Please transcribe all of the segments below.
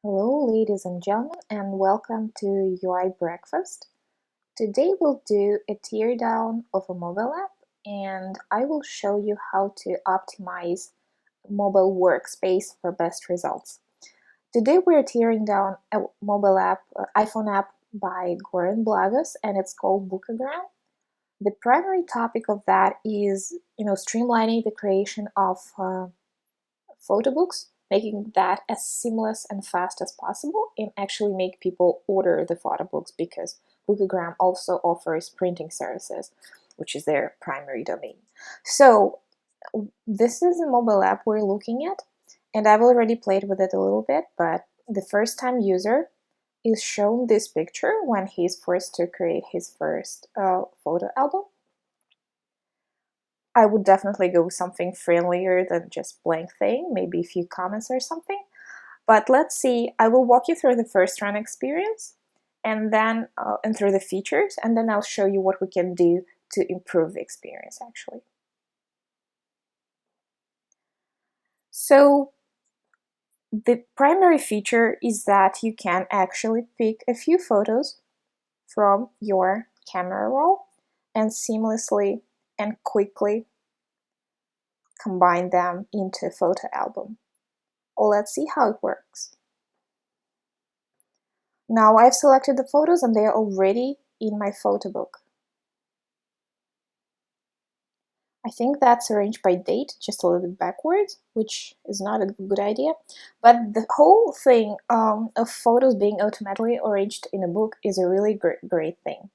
Hello, ladies and gentlemen, and welcome to UI Breakfast. Today we'll do a teardown of a mobile app, and I will show you how to optimize mobile workspace for best results. Today we're tearing down a mobile app, iPhone app by Goran Blagus, and it's called Bookagram. The primary topic of that is, streamlining the creation of photo books, making that as seamless and fast as possible, and actually make people order the photo books because Bookagram also offers printing services, which is their primary domain. So this is a mobile app we're looking at, and I've already played with it a little bit, but the first time user is shown this picture when he's forced to create his first photo album. I would definitely go with something friendlier than just blank thing, maybe a few comments or something. But let's see, I will walk you through the first run experience and then and through the features, and then I'll show you what we can do to improve the experience actually. So the primary feature is that you can actually pick a few photos from your camera roll and seamlessly and quickly combine them into a photo album. Let's see how it works. Now I've selected the photos and they are already in my photo book. I think that's arranged by date, just a little bit backwards, which is not a good idea. But the whole thing of photos being automatically arranged in a book is a really great thing.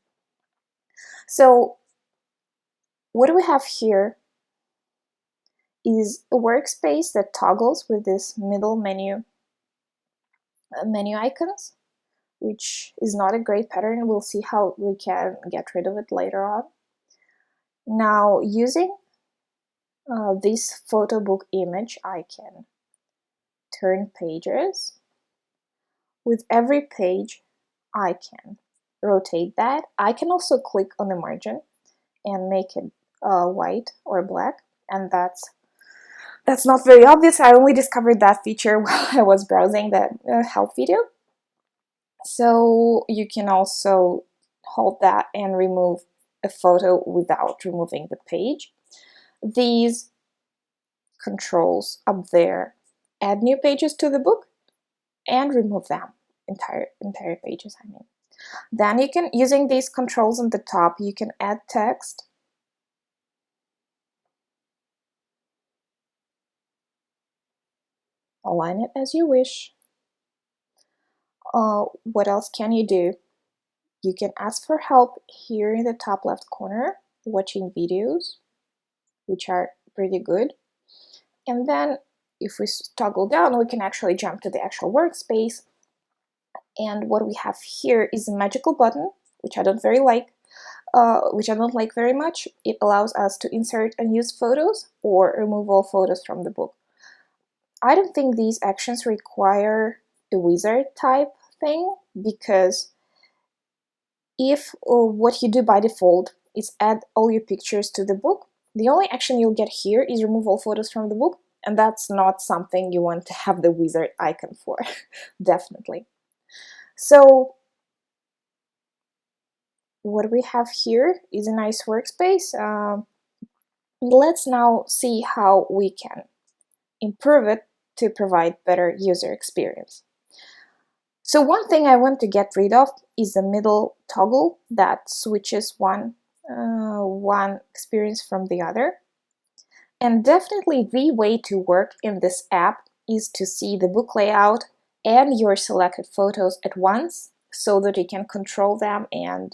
So what do we have here is a workspace that toggles with this middle menu icons, which is not a great pattern. We'll see how we can get rid of it later on. Now, using this photo book image, I can turn pages. With every page, I can rotate that. I can also click on the margin and make it white or black, and that's not very obvious. I only discovered that feature while I was browsing the help video. So you can also hold that and remove a photo without removing the page. These controls up there add new pages to the book and remove them, entire pages, I mean. Then you can, using these controls on the top, you can add text. Align it as you wish. What else can you do? You can ask for help here in the top left corner, watching videos, which are pretty good. And then if we toggle down, we can actually jump to the actual workspace. And what we have here is a magical button, which I don't like very much. It allows us to insert unused photos or remove all photos from the book. I don't think these actions require a wizard type thing, because if what you do by default is add all your pictures to the book, the only action you'll get here is remove all photos from the book, and that's not something you want to have the wizard icon for, definitely. So what we have here is a nice workspace. Let's now see how we can improve it to provide better user experience. So one thing I want to get rid of is the middle toggle that switches one experience from the other. And definitely the way to work in this app is to see the book layout and your selected photos at once, so that you can control them and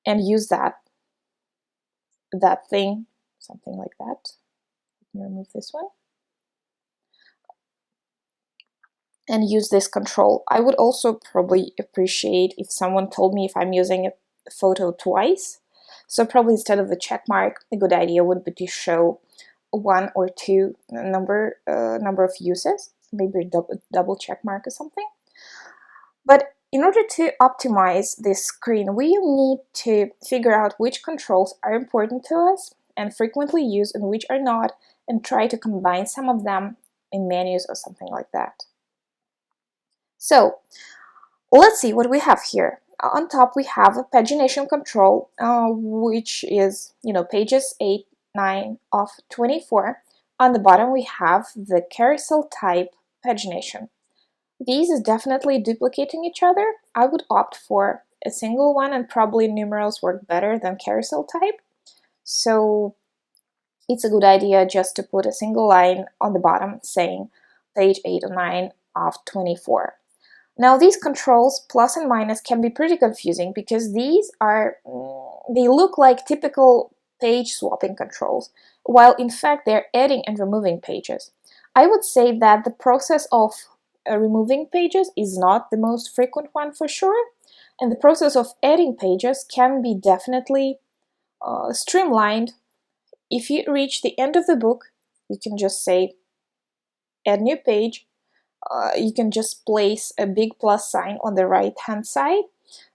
use that thing, something like that. Let me remove this one. And use this control. I would also probably appreciate if someone told me if I'm using a photo twice. So probably instead of the check mark, a good idea would be to show one or two number of uses, maybe a double check mark or something. But in order to optimize this screen, we need to figure out which controls are important to us and frequently used and which are not, and try to combine some of them in menus or something like that. So let's see what we have here. On top we have a pagination control, which is, pages 8, 9 of 24. On the bottom we have the carousel type pagination. These is definitely duplicating each other. I would opt for a single one, and probably numerals work better than carousel type. So it's a good idea just to put a single line on the bottom saying page 8 or 9 of 24. Now these controls, plus and minus, can be pretty confusing because these they look like typical page swapping controls, while in fact they're adding and removing pages. I would say that the process of removing pages is not the most frequent one for sure, and the process of adding pages can be definitely streamlined. If you reach the end of the book, you can just say add new page. You can just place a big plus sign on the right hand side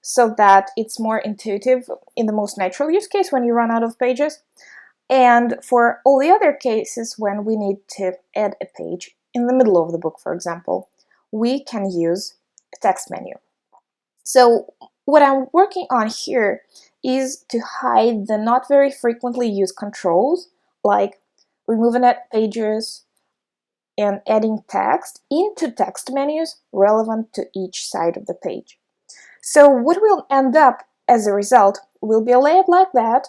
so that it's more intuitive in the most natural use case when you run out of pages. And for all the other cases when we need to add a page in the middle of the book, for example, we can use a text menu. So what I'm working on here is to hide the not very frequently used controls like removing pages and adding text into text menus relevant to each side of the page. So what will end up as a result will be a layout like that,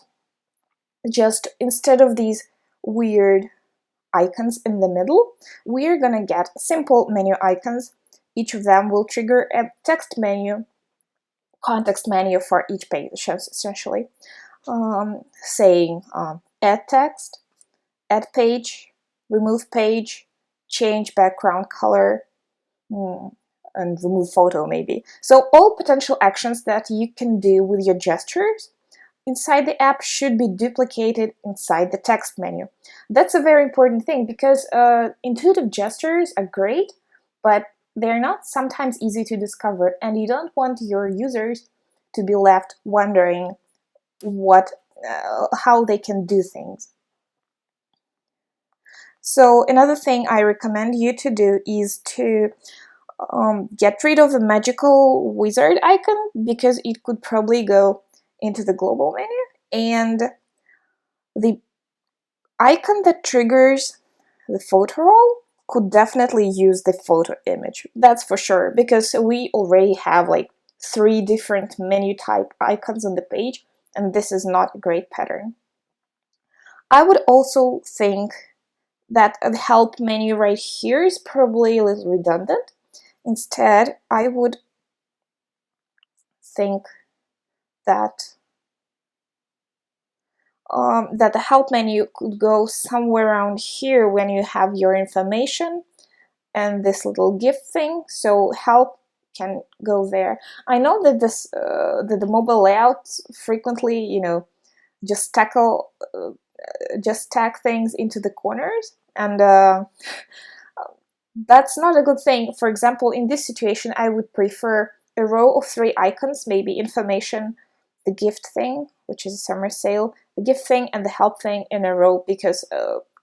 just instead of these weird icons in the middle, we're gonna get simple menu icons. Each of them will trigger a text menu, context menu for each page, essentially, saying add text, add page, remove page, change background color, and remove photo maybe. So all potential actions that you can do with your gestures inside the app should be duplicated inside the text menu. That's a very important thing because intuitive gestures are great, but they're not sometimes easy to discover, and you don't want your users to be left wondering how they can do things. So another thing I recommend you to do is to get rid of the magical wizard icon, because it could probably go into the global menu, and the icon that triggers the photo roll could definitely use the photo image. That's for sure, because we already have like 3 different menu type icons on the page, and this is not a great pattern. I would also think that the help menu right here is probably a little redundant. Instead, I would think that that the help menu could go somewhere around here when you have your information and this little gift thing. So help can go there. I know that that the mobile layouts frequently, just tag things into the corners, and that's not a good thing. For example, in this situation, I would prefer a row of 3 icons, maybe information, the gift thing, which is a summer sale, the gift thing, and the help thing in a row, because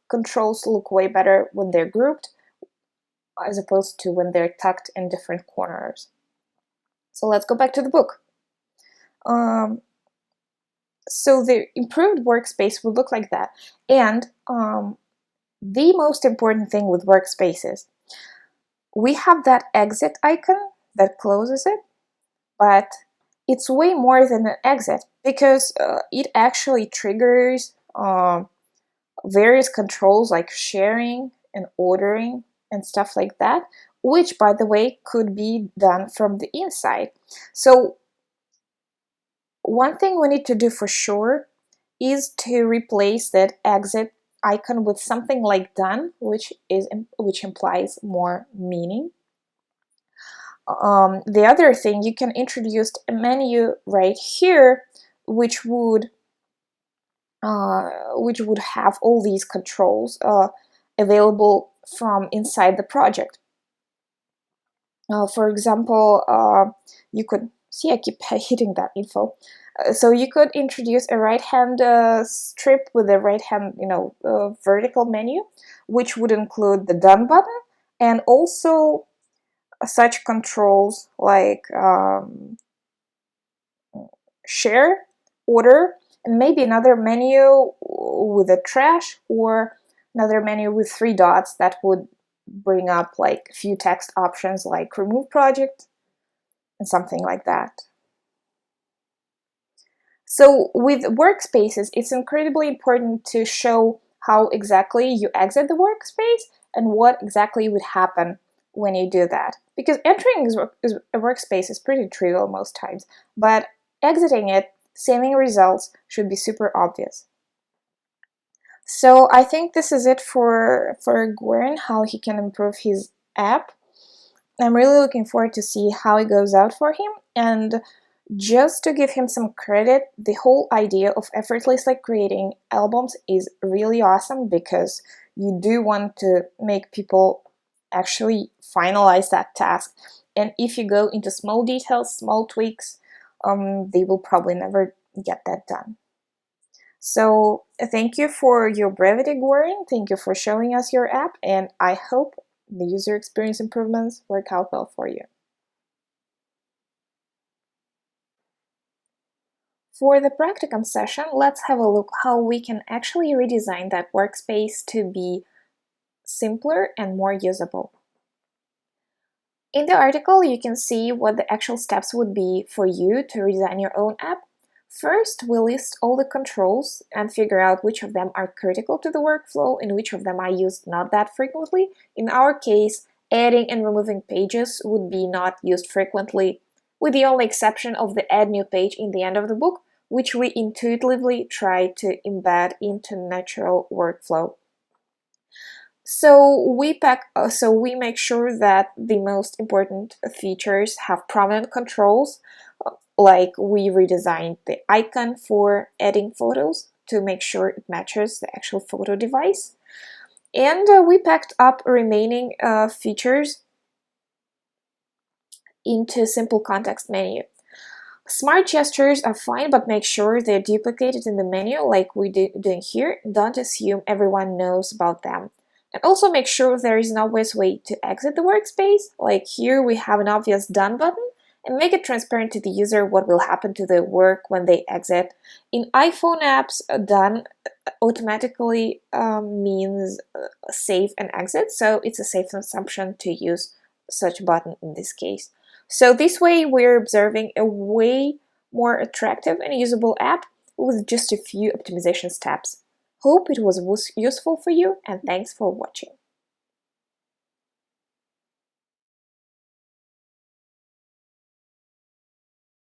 controls look way better when they're grouped as opposed to when they're tucked in different corners. So let's go back to the book. So the improved workspace would look like that. And the most important thing with workspaces, we have that exit icon that closes it, but it's way more than an exit, because it actually triggers various controls like sharing and ordering and stuff like that, which, by the way, could be done from the inside. So one thing we need to do for sure is to replace that exit icon with something like done, which implies more meaning. The other thing, you can introduce a menu right here, which would have all these controls available from inside the project. For example, you could See, I keep hitting that info. So you could introduce a right-hand strip with a right-hand, vertical menu, which would include the Done button, and also such controls like Share, Order, and maybe another menu with a trash, or another menu with 3 dots that would bring up like a few text options like Remove Project and something like that. So with workspaces, it's incredibly important to show how exactly you exit the workspace and what exactly would happen when you do that. Because entering a workspace is pretty trivial most times, but exiting it, saving results, should be super obvious. So I think this is it for Goran, how he can improve his app. I'm really looking forward to see how it goes out for him, and just to give him some credit, the whole idea of effortlessly creating albums is really awesome, because you do want to make people actually finalize that task. And if you go into small details, small tweaks, they will probably never get that done. So thank you for your brevity, Goran. Thank you for showing us your app, and I hope the user experience improvements work out well for you. For the practicum session, let's have a look how we can actually redesign that workspace to be simpler and more usable. In the article, you can see what the actual steps would be for you to redesign your own app. First, we list all the controls and figure out which of them are critical to the workflow and which of them are used not that frequently. In our case, adding and removing pages would be not used frequently, with the only exception of the Add New Page in the end of the book, which we intuitively try to embed into natural workflow. So we make sure that the most important features have prominent controls, like we redesigned the icon for adding photos to make sure it matches the actual photo device. And we packed up remaining features into a simple context menu. Smart gestures are fine, but make sure they're duplicated in the menu like we're doing here. Don't assume everyone knows about them. And also make sure there is an obvious way to exit the workspace, like here we have an obvious Done button, and make it transparent to the user what will happen to the work when they exit. In iPhone apps, Done automatically means save and exit, so it's a safe assumption to use such button in this case. So this way we're observing a way more attractive and usable app with just a few optimization steps. Hope it was useful for you, and thanks for watching.